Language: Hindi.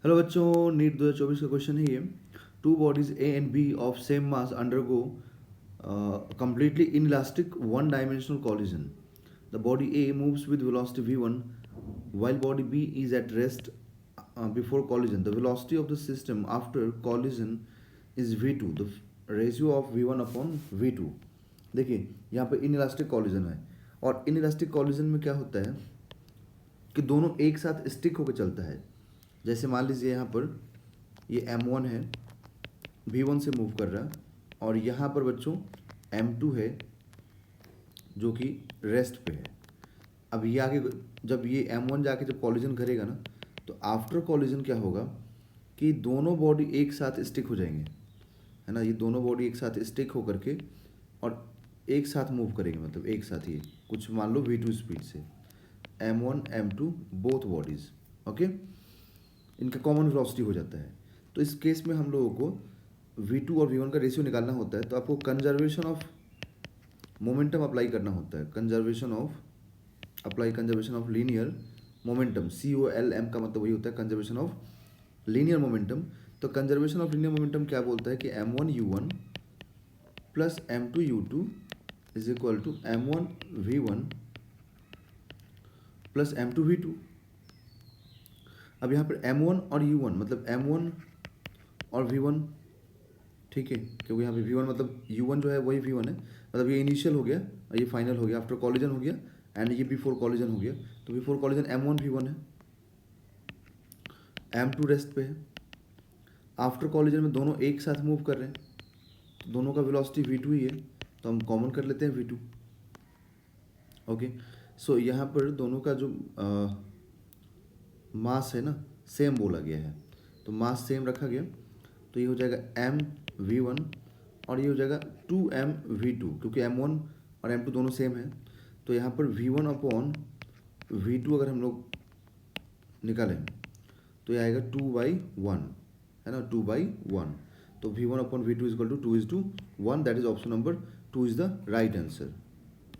हेलो बच्चों, नीट 2024 का क्वेश्चन है ये। Two bodies A and B of same mass undergo completely inelastic one dimensional collision. The body A moves with velocity v1 while body B is at rest before collision. The velocity of the system after collision is v2, the ratio of v1 upon v2. देखिए यहाँ पे इनइलास्टिक कॉलिजन है और इनइलास्टिक कॉलिजन में क्या होता है कि दोनों एक साथ स्टिक होकर चलता है। जैसे मान लीजिए यहाँ पर ये m1 है, v1 से मूव कर रहा है, और यहाँ पर बच्चों m2 है जो कि रेस्ट पे है। अब ये आगे जब ये m1 जाके जब कॉलिजन करेगा ना, तो आफ्टर कॉलिजन क्या होगा कि दोनों बॉडी एक साथ स्टिक हो जाएंगे, है ना। ये दोनों बॉडी एक साथ स्टिक होकर के और एक साथ मूव करेंगे, मतलब एक साथ ही कुछ मान लो v2 स्पीड से, m1 m2 both bodies, okay. इनका कॉमन वेलोसिटी हो जाता है। तो इस केस में हम लोगों को v2 और v1 का रेशियो निकालना होता है। तो आपको कंजर्वेशन ऑफ मोमेंटम अप्लाई करना होता है। Conservation of linear momentum, COLM का मतलब वही होता है, कंजर्वेशन ऑफ लीनियर मोमेंटम। तो कंजर्वेशन ऑफ लीनियर मोमेंटम क्या बोलता है कि m1u1 plus m2u2 is equal to m1v1 plus m2v2। अब यहाँ पर m1 और u1 मतलब m1 और v1, ठीक है, क्योंकि यहाँ पे v1 मतलब u1 जो है वही v1 है, मतलब ये इनिशियल हो गया और ये फाइनल हो गया, आफ्टर कॉलिजन हो गया, एंड ये बिफोर कॉलिजन हो गया। तो बिफोर कॉलिजन m1 v1 है, m2 रेस्ट पे है। आफ्टर कॉलिजन में दोनों एक साथ मूव कर रहे हैं, तो दोनों का वेलोसिटी v2 ही है, तो हम कॉमन कर लेते हैं v2, ओके। सो यहाँ पर दोनों का जो मास है ना, सेम बोला गया है, तो मास सेम रखा गया, तो ये हो जाएगा m v1 और ये हो जाएगा 2m v2, क्योंकि m1 और m2 दोनों सेम है। तो यहाँ पर v1 अपॉन v2 अगर हम लोग निकालें तो ये आएगा 2/1, है ना, 2/1। तो v1 upon v2 is equal to 2:1, that is option number 2 is the right answer.